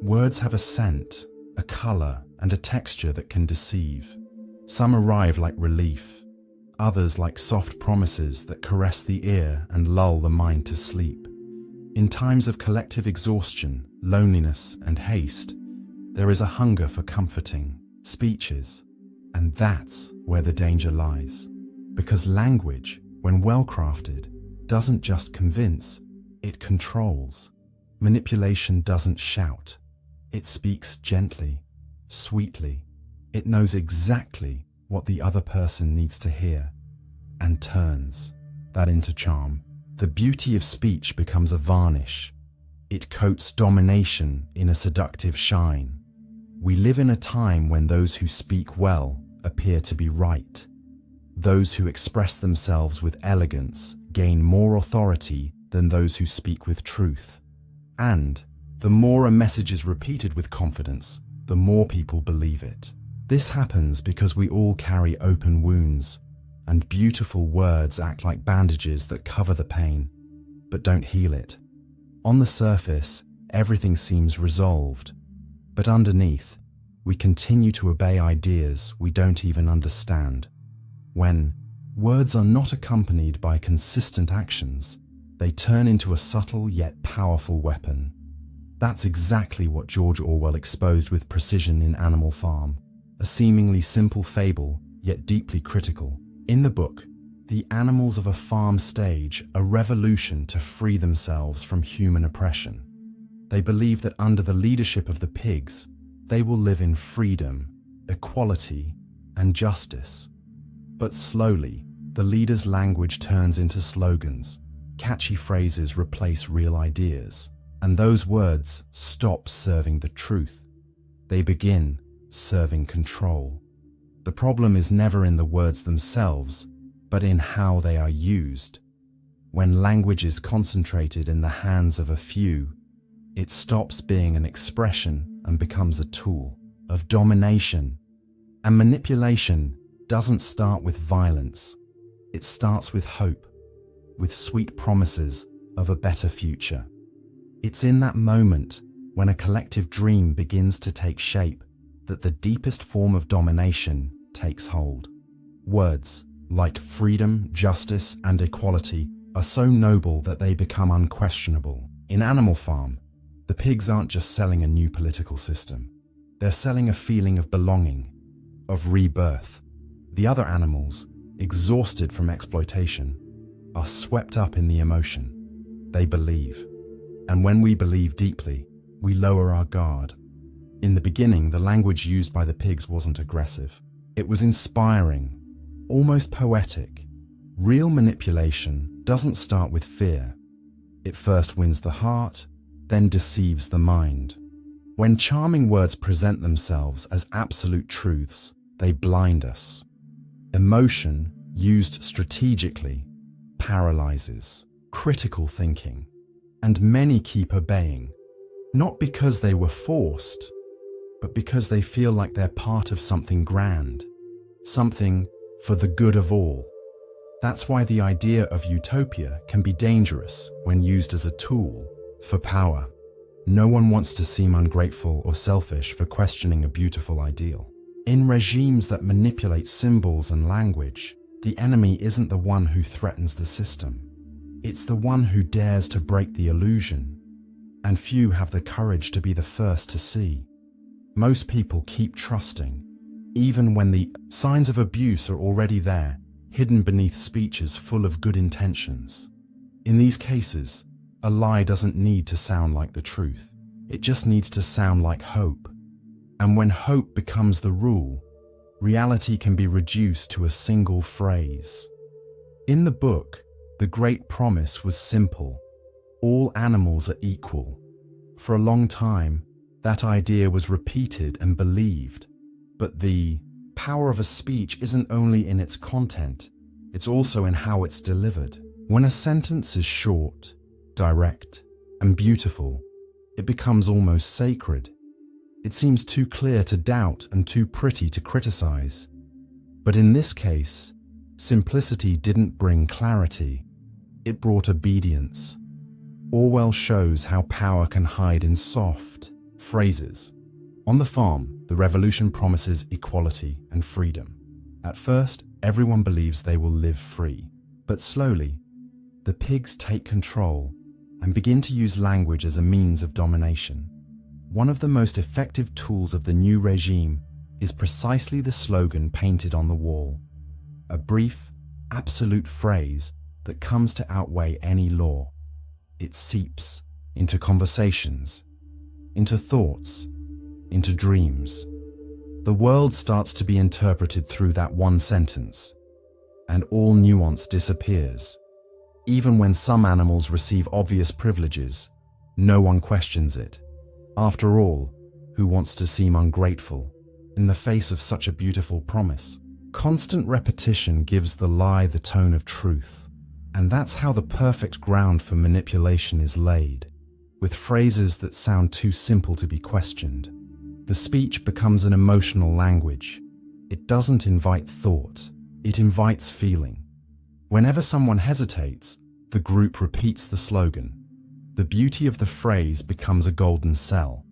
Words have a scent, a color, and a texture that can deceive. Some arrive like relief, others like soft promises that caress the ear and lull the mind to sleep. In times of collective exhaustion, loneliness, and haste, there is a hunger for comforting speeches, and that's where the danger lies. Because language, when well crafted, doesn't just convince, it controls. Manipulation doesn't shout. It speaks gently, sweetly. It knows exactly what the other person needs to hear and turns that into charm. The beauty of speech becomes a varnish. It coats domination in a seductive shine. We live in a time when those who speak well appear to be right. Those who express themselves with elegance gain more authority than those who speak with truth. And the more a message is repeated with confidence, the more people believe it. This happens because we all carry open wounds, and beautiful words act like bandages that cover the pain, but don't heal it. On the surface, everything seems resolved, but underneath, we continue to obey ideas we don't even understand. When words are not accompanied by consistent actions, they turn into a subtle yet powerful weapon. That's exactly what George Orwell exposed with precision in Animal Farm, a seemingly simple fable, yet deeply critical. In the book, the animals of a farm stage a revolution to free themselves from human oppression. They believe that under the leadership of the pigs, they will live in freedom, equality, and justice. But slowly, the leader's language turns into slogans. Catchy phrases replace real ideas, and those words stop serving the truth. They begin serving control. The problem is never in the words themselves, but in how they are used. When language is concentrated in the hands of a few, it stops being an expression and becomes a tool of domination. And manipulation doesn't start with violence. It starts with hope, with sweet promises of a better future. It's in that moment, when a collective dream begins to take shape, that the deepest form of domination takes hold. Words like freedom, justice, and equality are so noble that they become unquestionable. In Animal Farm, the pigs aren't just selling a new political system. They're selling a feeling of belonging, of rebirth. The other animals, exhausted from exploitation, are swept up in the emotion. They believe. And when we believe deeply, we lower our guard. In the beginning, the language used by the pigs wasn't aggressive. It was inspiring, almost poetic. Real manipulation doesn't start with fear. It first wins the heart, then deceives the mind. When charming words present themselves as absolute truths, they blind us. Emotion, used strategically, paralyzes critical thinking, and many keep obeying, not because they were forced, but because they feel like they're part of something grand, something for the good of all. That's why the idea of utopia can be dangerous when used as a tool for power. No one wants to seem ungrateful or selfish for questioning a beautiful ideal. In regimes that manipulate symbols and language, the enemy isn't the one who threatens the system. It's the one who dares to break the illusion, and few have the courage to be the first to see. Most people keep trusting, even when the signs of abuse are already there, hidden beneath speeches full of good intentions. In these cases, a lie doesn't need to sound like the truth. It just needs to sound like hope. And when hope becomes the rule, reality can be reduced to a single phrase. In the book, the great promise was simple: all animals are equal. For a long time, that idea was repeated and believed. But the power of a speech isn't only in its content, it's also in how it's delivered. When a sentence is short, direct, and beautiful, it becomes almost sacred. It seems too clear to doubt and too pretty to criticize. But in this case, simplicity didn't bring clarity, it brought obedience. Orwell shows how power can hide in soft, Phrases. On the farm, the revolution promises equality and freedom. At first, everyone believes they will live free. But slowly, the pigs take control and begin to use language as a means of domination. One of the most effective tools of the new regime is precisely the slogan painted on the wall. A brief, absolute phrase that comes to outweigh any law. It seeps into conversations, into thoughts, into dreams. The world starts to be interpreted through that one sentence, and all nuance disappears. Even when some animals receive obvious privileges, no one questions it. After all, who wants to seem ungrateful in the face of such a beautiful promise? Constant repetition gives the lie the tone of truth, and that's how the perfect ground for manipulation is laid, with phrases that sound too simple to be questioned. The speech becomes an emotional language. It doesn't invite thought, it invites feeling. Whenever someone hesitates, the group repeats the slogan. The beauty of the phrase becomes a golden cell.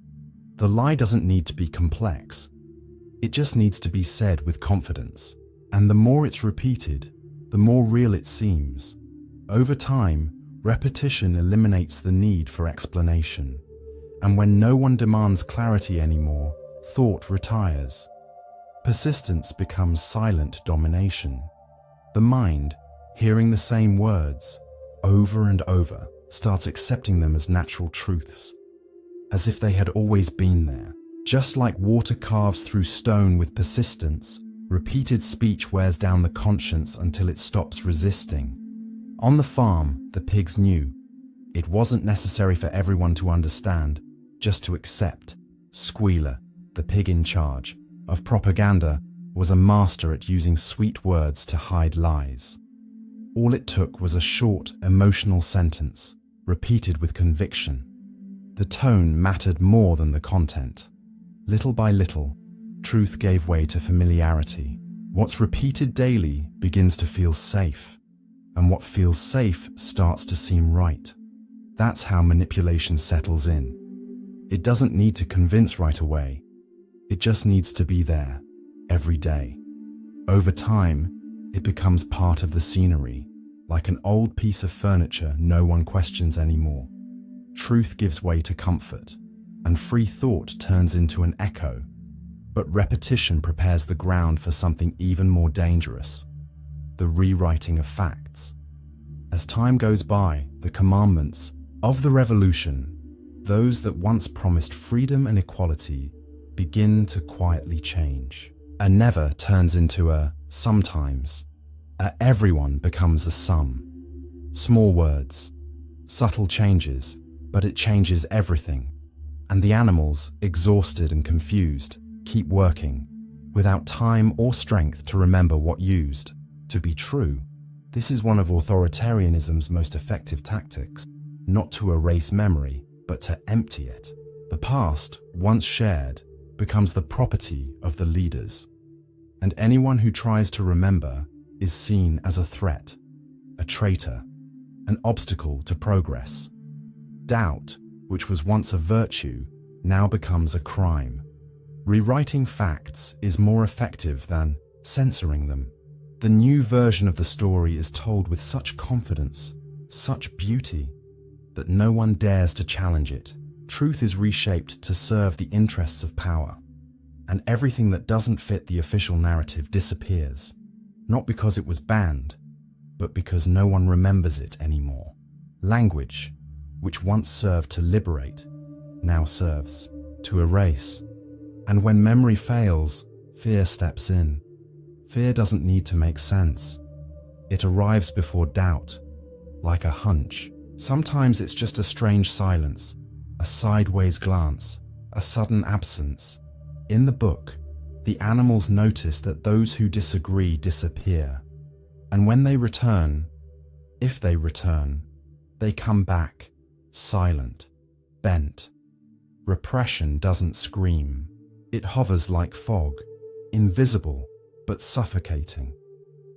The lie doesn't need to be complex. It just needs to be said with confidence. And the more it's repeated, the more real it seems. Over time, repetition eliminates the need for explanation. And when no one demands clarity anymore, thought retires. Persistence becomes silent domination. The mind, hearing the same words over and over, starts accepting them as natural truths, as if they had always been there. Just like water carves through stone with persistence, repeated speech wears down the conscience until it stops resisting. On the farm, the pigs knew. It wasn't necessary for everyone to understand, just to accept. Squealer, the pig in charge of propaganda, was a master at using sweet words to hide lies. All it took was a short, emotional sentence, repeated with conviction. The tone mattered more than the content. Little by little, truth gave way to familiarity. What's repeated daily begins to feel safe, and what feels safe starts to seem right. That's how manipulation settles in. It doesn't need to convince right away. It just needs to be there, every day. Over time, it becomes part of the scenery, like an old piece of furniture no one questions anymore. Truth gives way to comfort, and free thought turns into an echo. But repetition prepares the ground for something even more dangerous: the rewriting of facts. As time goes by, the commandments of the revolution, those that once promised freedom and equality, begin to quietly change. A never turns into a sometimes. A everyone becomes a some. Small words, subtle changes, but it changes everything. And the animals, exhausted and confused, keep working, without time or strength to remember what used to be true. This is one of authoritarianism's most effective tactics, not to erase memory, but to empty it. The past, once shared, becomes the property of the leaders, and anyone who tries to remember is seen as a threat, a traitor, an obstacle to progress. Doubt, which was once a virtue, now becomes a crime. Rewriting facts is more effective than censoring them. The new version of the story is told with such confidence, such beauty, that no one dares to challenge it. Truth is reshaped to serve the interests of power, and everything that doesn't fit the official narrative disappears, not because it was banned, but because no one remembers it anymore. Language, which once served to liberate, now serves to erase. And when memory fails, fear steps in. Fear doesn't need to make sense. It arrives before doubt, like a hunch. Sometimes it's just a strange silence, a sideways glance, a sudden absence. In the book, the animals notice that those who disagree disappear. And when they return, if they return, they come back, silent, bent. Repression doesn't scream. It hovers like fog, invisible but suffocating.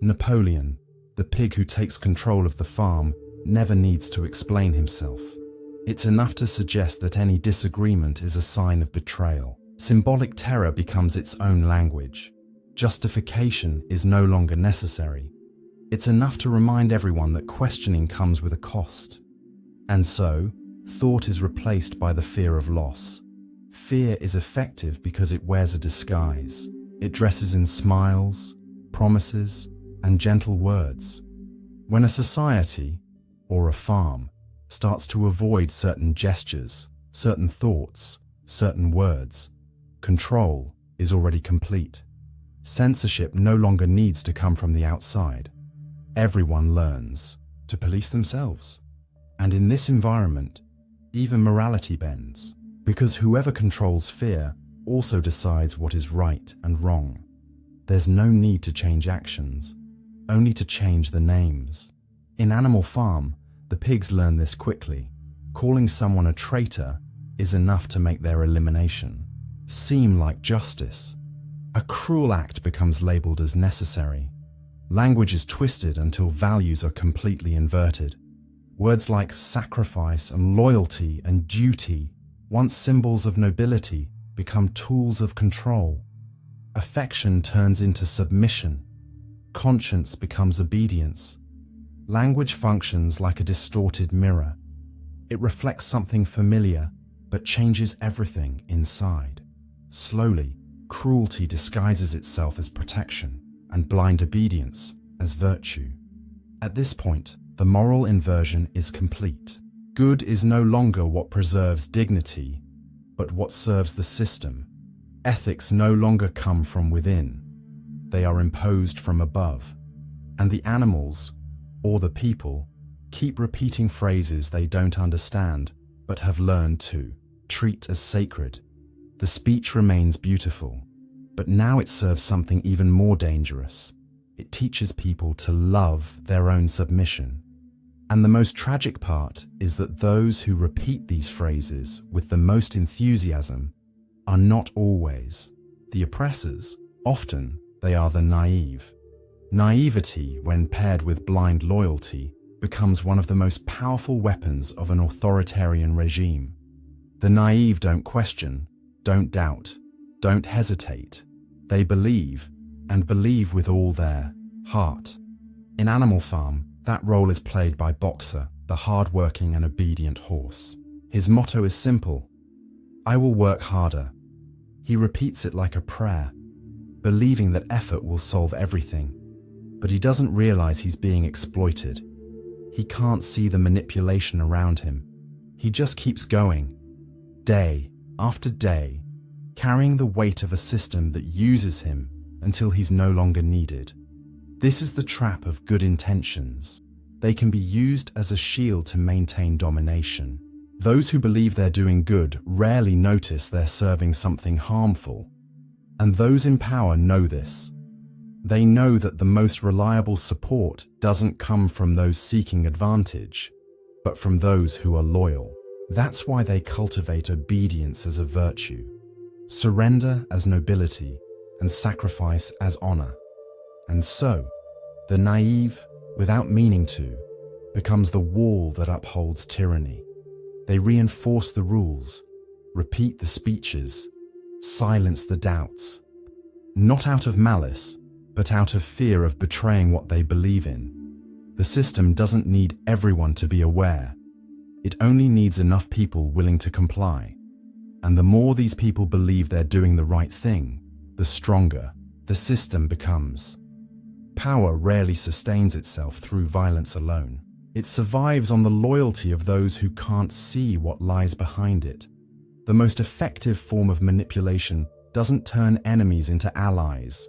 Napoleon, the pig who takes control of the farm, never needs to explain himself. It's enough to suggest that any disagreement is a sign of betrayal. Symbolic terror becomes its own language. Justification is no longer necessary. It's enough to remind everyone that questioning comes with a cost. And so, thought is replaced by the fear of loss. Fear is effective because it wears a disguise. It dresses in smiles, promises, and gentle words. When a society, or a farm, starts to avoid certain gestures, certain thoughts, certain words, control is already complete. Censorship no longer needs to come from the outside. Everyone learns to police themselves. And in this environment, even morality bends, because whoever controls fear also decides what is right and wrong. There's no need to change actions, only to change the names. In Animal Farm, the pigs learn this quickly. Calling someone a traitor is enough to make their elimination seem like justice. A cruel act becomes labeled as necessary. Language is twisted until values are completely inverted. Words like sacrifice and loyalty and duty, once symbols of nobility, become tools of control. Affection turns into submission. Conscience becomes obedience. Language functions like a distorted mirror. It reflects something familiar, but changes everything inside. Slowly, cruelty disguises itself as protection, and blind obedience as virtue. At this point, the moral inversion is complete. Good is no longer what preserves dignity, but what serves the system. Ethics no longer come from within. They are imposed from above. And the animals, or the people, keep repeating phrases they don't understand, but have learned to treat as sacred. The speech remains beautiful, but now it serves something even more dangerous. It teaches people to love their own submission. And the most tragic part is that those who repeat these phrases with the most enthusiasm are not always the oppressors. Often, they are the naive. Naivety, when paired with blind loyalty, becomes one of the most powerful weapons of an authoritarian regime. The naive don't question, don't doubt, don't hesitate. They believe, and believe with all their heart. In Animal Farm, that role is played by Boxer, the hard-working and obedient horse. His motto is simple: I will work harder. He repeats it like a prayer, believing that effort will solve everything. But he doesn't realize he's being exploited. He can't see the manipulation around him. He just keeps going, day after day, carrying the weight of a system that uses him until he's no longer needed. This is the trap of good intentions. They can be used as a shield to maintain domination. Those who believe they're doing good rarely notice they're serving something harmful. And those in power know this. They know that the most reliable support doesn't come from those seeking advantage, but from those who are loyal. That's why they cultivate obedience as a virtue, surrender as nobility, and sacrifice as honor. And so, the naive, without meaning to, becomes the wall that upholds tyranny. They reinforce the rules, repeat the speeches, silence the doubts, not out of malice, but out of fear of betraying what they believe in. The system doesn't need everyone to be aware. It only needs enough people willing to comply. And the more these people believe they're doing the right thing, the stronger the system becomes. Power rarely sustains itself through violence alone. It survives on the loyalty of those who can't see what lies behind it. The most effective form of manipulation doesn't turn enemies into allies.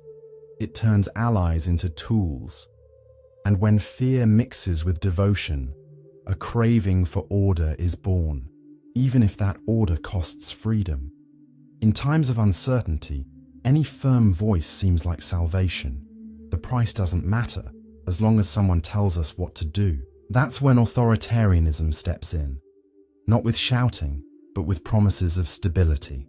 It turns allies into tools. And when fear mixes with devotion, a craving for order is born, even if that order costs freedom. In times of uncertainty, any firm voice seems like salvation. The price doesn't matter, as long as someone tells us what to do. That's when authoritarianism steps in, not with shouting, but with promises of stability.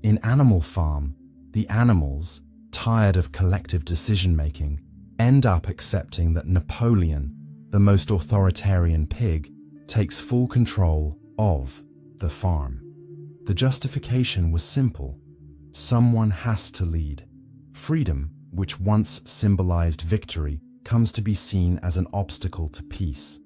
In Animal Farm, the animals, tired of collective decision-making, end up accepting that Napoleon, the most authoritarian pig, takes full control of the farm. The justification was simple. Someone has to lead. Freedom, which once symbolized victory, comes to be seen as an obstacle to peace.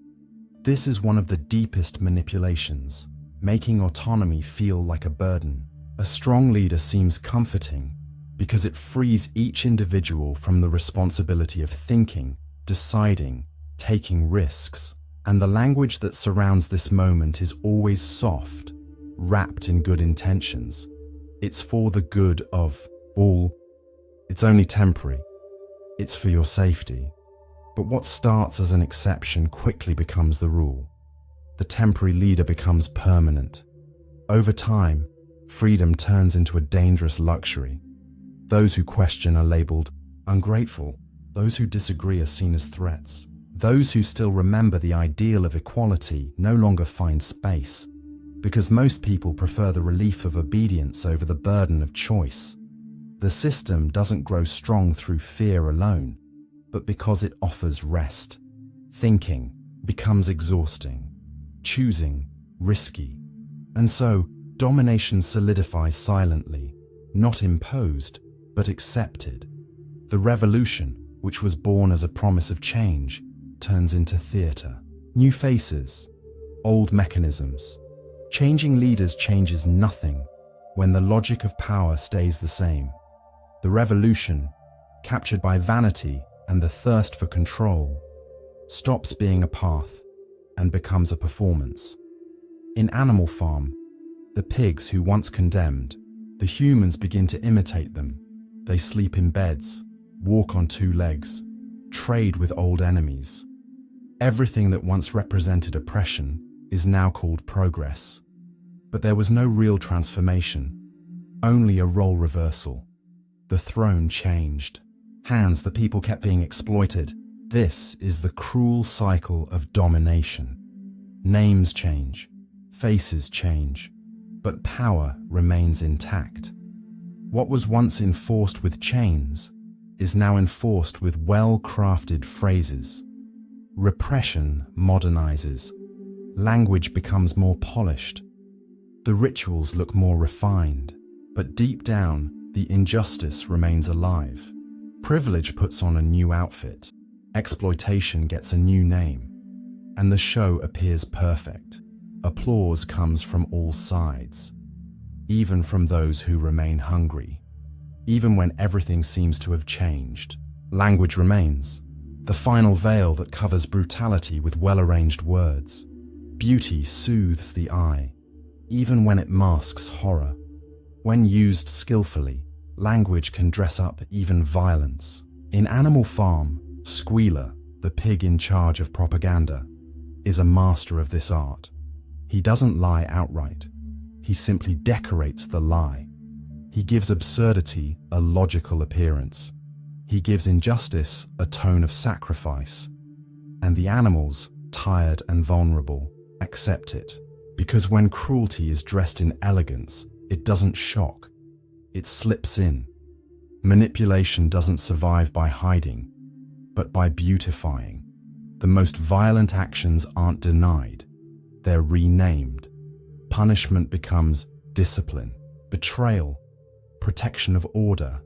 This is one of the deepest manipulations, making autonomy feel like a burden. A strong leader seems comforting because it frees each individual from the responsibility of thinking, deciding, taking risks. And the language that surrounds this moment is always soft, wrapped in good intentions. It's for the good of all. It's only temporary. It's for your safety. But what starts as an exception quickly becomes the rule. The temporary leader becomes permanent. Over time, freedom turns into a dangerous luxury. Those who question are labeled ungrateful. Those who disagree are seen as threats. Those who still remember the ideal of equality no longer find space, because most people prefer the relief of obedience over the burden of choice. The system doesn't grow strong through fear alone, but because it offers rest. Thinking becomes exhausting, choosing risky. And so, domination solidifies silently, not imposed, but accepted. The revolution, which was born as a promise of change, turns into theater. New faces, old mechanisms. Changing leaders changes nothing when the logic of power stays the same. The revolution, captured by vanity and the thirst for control, stops being a path and becomes a performance. In Animal Farm, the pigs who once condemned, the humans begin to imitate them. They sleep in beds, walk on two legs, trade with old enemies. Everything that once represented oppression is now called progress. But there was no real transformation, only a role reversal. The throne changed. Hands, the people kept being exploited. This is the cruel cycle of domination. Names change, faces change, but power remains intact. What was once enforced with chains is now enforced with well-crafted phrases. Repression modernizes. Language becomes more polished. The rituals look more refined, but deep down, the injustice remains alive. Privilege puts on a new outfit. Exploitation gets a new name. And the show appears perfect. Applause comes from all sides, even from those who remain hungry. Even when everything seems to have changed, language remains. The final veil that covers brutality with well-arranged words. Beauty soothes the eye, even when it masks horror. When used skillfully, language can dress up even violence. In Animal Farm, Squealer, the pig in charge of propaganda, is a master of this art. He doesn't lie outright. He simply decorates the lie. He gives absurdity a logical appearance. He gives injustice a tone of sacrifice. And the animals, tired and vulnerable, accept it. Because when cruelty is dressed in elegance, it doesn't shock. It slips in. Manipulation doesn't survive by hiding, but by beautifying. The most violent actions aren't denied. They're renamed. Punishment becomes discipline, betrayal, protection of order.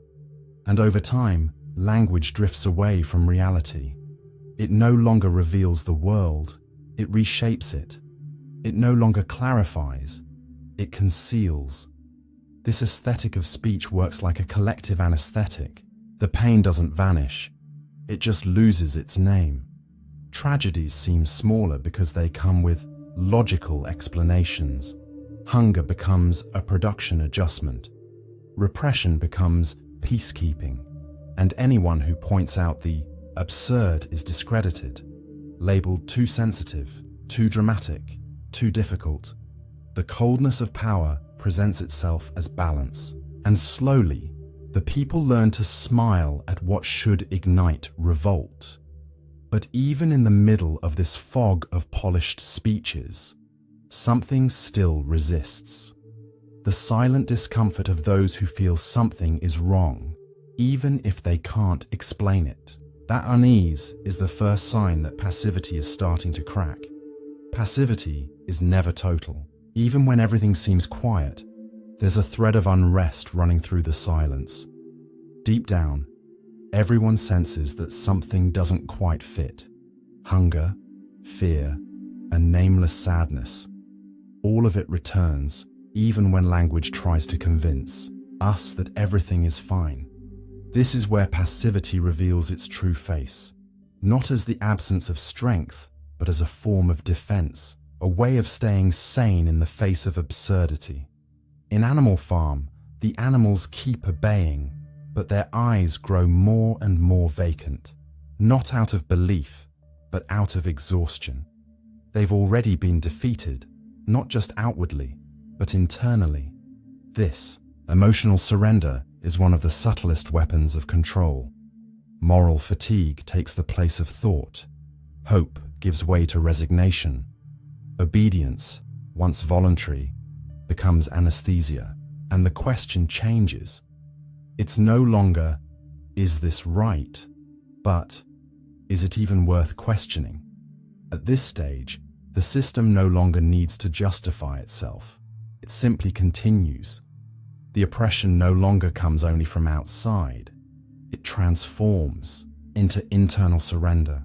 And over time, language drifts away from reality. It no longer reveals the world, it reshapes it. It no longer clarifies, it conceals. This aesthetic of speech works like a collective anesthetic. The pain doesn't vanish, it just loses its name. Tragedies seem smaller because they come with logical explanations. Hunger becomes a production adjustment. Repression becomes peacekeeping. And anyone who points out the absurd is discredited, labeled too sensitive, too dramatic, too difficult. The coldness of power presents itself as balance. And slowly, the people learn to smile at what should ignite revolt. But even in the middle of this fog of polished speeches, something still resists. The silent discomfort of those who feel something is wrong, even if they can't explain it. That unease is the first sign that passivity is starting to crack. Passivity is never total. Even when everything seems quiet, there's a thread of unrest running through the silence. Deep down, everyone senses that something doesn't quite fit. Hunger, fear, and nameless sadness. All of it returns, even when language tries to convince us that everything is fine. This is where passivity reveals its true face. Not as the absence of strength, but as a form of defense, a way of staying sane in the face of absurdity. In Animal Farm, the animals keep obeying, but their eyes grow more and more vacant, not out of belief, but out of exhaustion. They've already been defeated, not just outwardly, but internally. This, emotional surrender, is one of the subtlest weapons of control. Moral fatigue takes the place of thought. Hope gives way to resignation. Obedience, once voluntary, becomes anesthesia, and the question changes. It's no longer, is this right? But, is it even worth questioning? At this stage, the system no longer needs to justify itself. It simply continues. The oppression no longer comes only from outside. It transforms into internal surrender.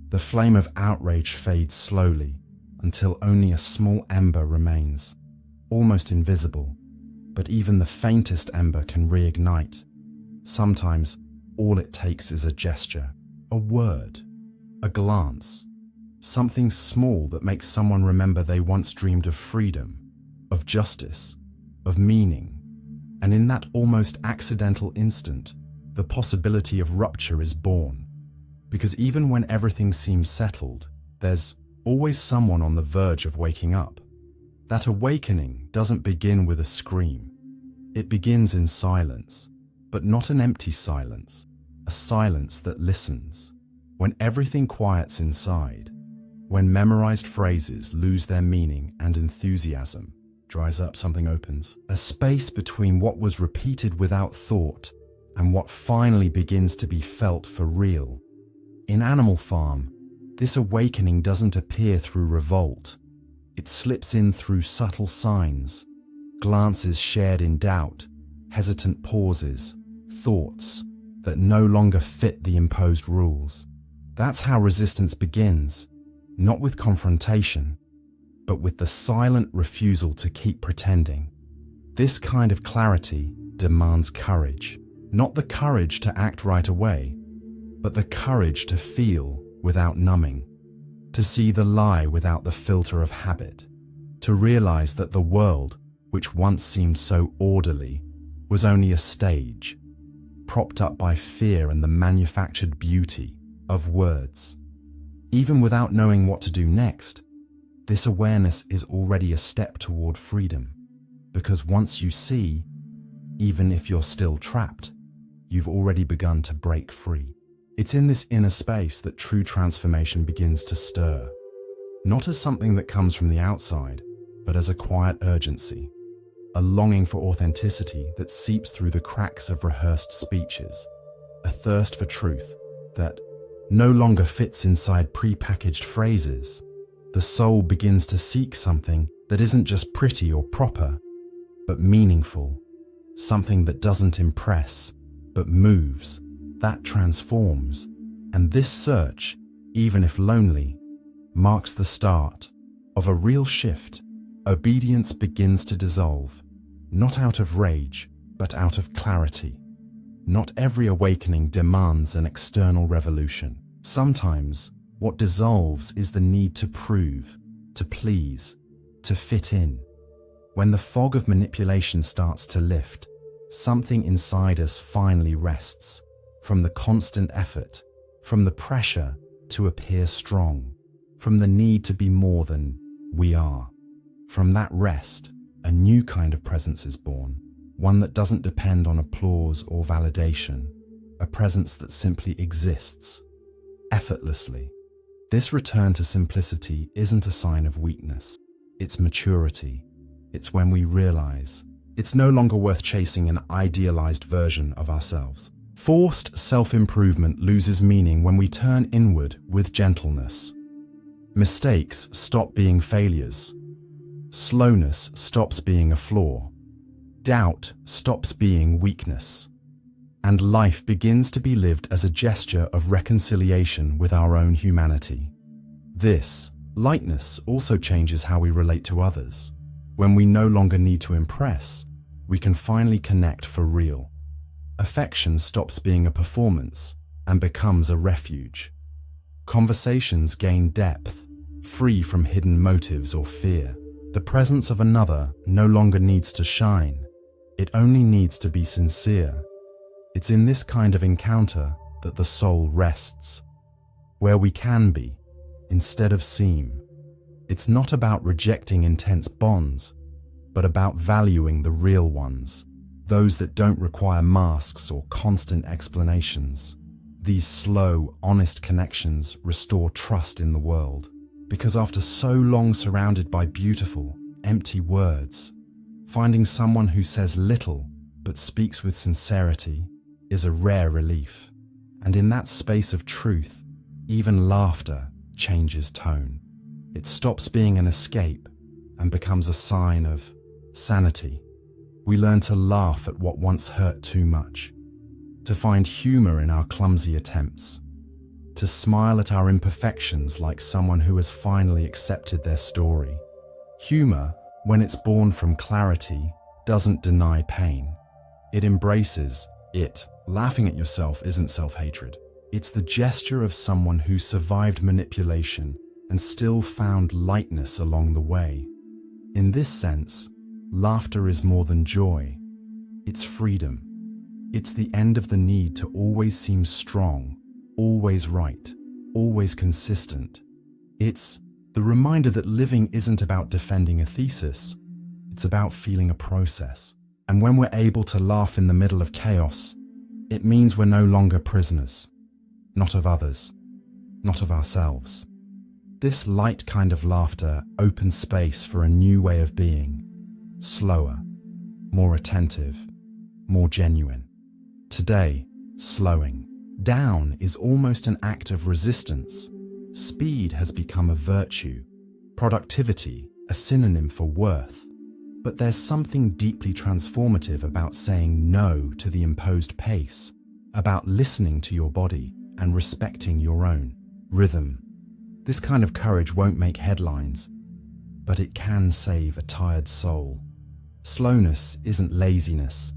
The flame of outrage fades slowly until only a small ember remains, almost invisible, but even the faintest ember can reignite. Sometimes all it takes is a gesture, a word, a glance, something small that makes someone remember they once dreamed of freedom, of justice, of meaning. And in that almost accidental instant, the possibility of rupture is born. Because even when everything seems settled, there's always someone on the verge of waking up. That awakening doesn't begin with a scream. It begins in silence, but not an empty silence, a silence that listens. When everything quiets inside, when memorized phrases lose their meaning and enthusiasm dries up, something opens. A space between what was repeated without thought and what finally begins to be felt for real. In Animal Farm, this awakening doesn't appear through revolt. It slips in through subtle signs, glances shared in doubt, hesitant pauses, thoughts that no longer fit the imposed rules. That's how resistance begins, not with confrontation, but with the silent refusal to keep pretending. This kind of clarity demands courage, not the courage to act right away, but the courage to feel without numbing, to see the lie without the filter of habit, to realize that the world, which once seemed so orderly, was only a stage, propped up by fear and the manufactured beauty of words. Even without knowing what to do next, this awareness is already a step toward freedom, because once you see, even if you're still trapped, you've already begun to break free. It's in this inner space that true transformation begins to stir, not as something that comes from the outside, but as a quiet urgency, a longing for authenticity that seeps through the cracks of rehearsed speeches, a thirst for truth that no longer fits inside pre-packaged phrases. The soul begins to seek something that isn't just pretty or proper, but meaningful, something that doesn't impress, but moves, that transforms. And this search, even if lonely, marks the start of a real shift. Obedience begins to dissolve, not out of rage, but out of clarity. Not every awakening demands an external revolution. Sometimes, what dissolves is the need to prove, to please, to fit in. When the fog of manipulation starts to lift, something inside us finally rests, from the constant effort, from the pressure to appear strong, from the need to be more than we are. From that rest, a new kind of presence is born, one that doesn't depend on applause or validation, a presence that simply exists, effortlessly. This return to simplicity isn't a sign of weakness, it's maturity. It's when we realize it's no longer worth chasing an idealized version of ourselves. Forced self-improvement loses meaning when we turn inward with gentleness. Mistakes stop being failures. Slowness stops being a flaw. Doubt stops being weakness. And life begins to be lived as a gesture of reconciliation with our own humanity. This lightness also changes how we relate to others. When we no longer need to impress, we can finally connect for real. Affection stops being a performance and becomes a refuge. Conversations gain depth, free from hidden motives or fear. The presence of another no longer needs to shine. It only needs to be sincere. It's in this kind of encounter that the soul rests, where we can be, instead of seem. It's not about rejecting intense bonds, but about valuing the real ones, those that don't require masks or constant explanations. These slow, honest connections restore trust in the world, because after so long surrounded by beautiful, empty words, finding someone who says little but speaks with sincerity is a rare relief. And in that space of truth, even laughter changes tone. It stops being an escape and becomes a sign of sanity. We learn to laugh at what once hurt too much, to find humor in our clumsy attempts, to smile at our imperfections like someone who has finally accepted their story. Humor, when it's born from clarity, doesn't deny pain. It embraces it. Laughing at yourself isn't self-hatred. It's the gesture of someone who survived manipulation and still found lightness along the way. In this sense, laughter is more than joy. It's freedom. It's the end of the need to always seem strong, always right, always consistent. It's the reminder that living isn't about defending a thesis. It's about feeling a process. And when we're able to laugh in the middle of chaos, it means we're no longer prisoners, not of others, not of ourselves. This light kind of laughter opens space for a new way of being, slower, more attentive, more genuine. Today, slowing down is almost an act of resistance. Speed has become a virtue, productivity a synonym for worth. But there's something deeply transformative about saying no to the imposed pace, about listening to your body and respecting your own rhythm. This kind of courage won't make headlines, but it can save a tired soul. Slowness isn't laziness,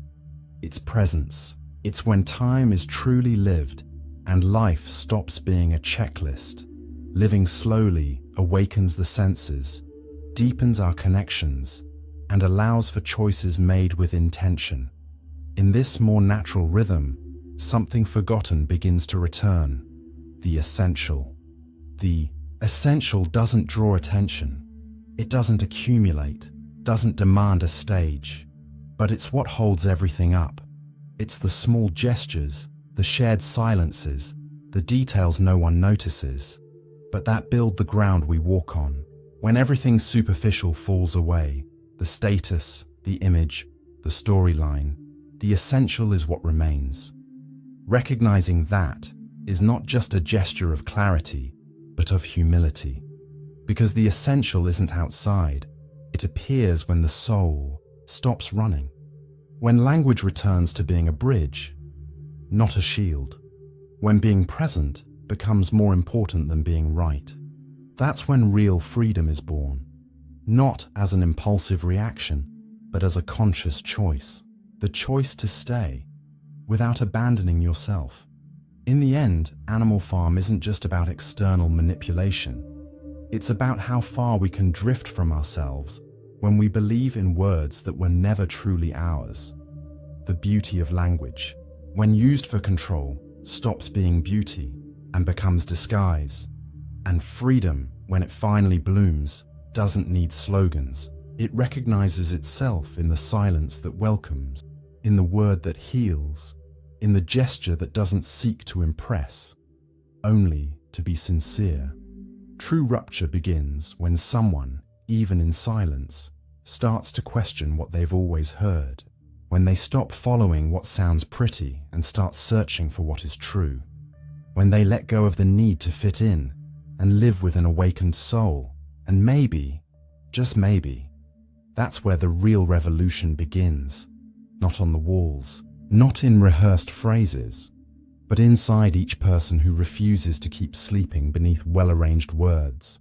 it's presence. It's when time is truly lived and life stops being a checklist. Living slowly awakens the senses, deepens our connections, and allows for choices made with intention. In this more natural rhythm, something forgotten begins to return: the essential. The essential doesn't draw attention. It doesn't accumulate, doesn't demand a stage, but it's what holds everything up. It's the small gestures, the shared silences, the details no one notices, but that build the ground we walk on. When everything superficial falls away, the status, the image, the storyline, the essential is what remains. Recognizing that is not just a gesture of clarity, but of humility. Because the essential isn't outside, it appears when the soul stops running. When language returns to being a bridge, not a shield. When being present becomes more important than being right. That's when real freedom is born. Not as an impulsive reaction, but as a conscious choice. The choice to stay, without abandoning yourself. In the end, Animal Farm isn't just about external manipulation. It's about how far we can drift from ourselves when we believe in words that were never truly ours. The beauty of language, when used for control, stops being beauty and becomes disguise. And freedom, when it finally blooms, doesn't need slogans. It recognizes itself in the silence that welcomes, in the word that heals, in the gesture that doesn't seek to impress, only to be sincere. True rupture begins when someone, even in silence, starts to question what they've always heard, when they stop following what sounds pretty and start searching for what is true, when they let go of the need to fit in and live with an awakened soul. And maybe, just maybe, That's where the real revolution begins. Not on the walls, not in rehearsed phrases, but inside each person who refuses to keep sleeping beneath well-arranged words.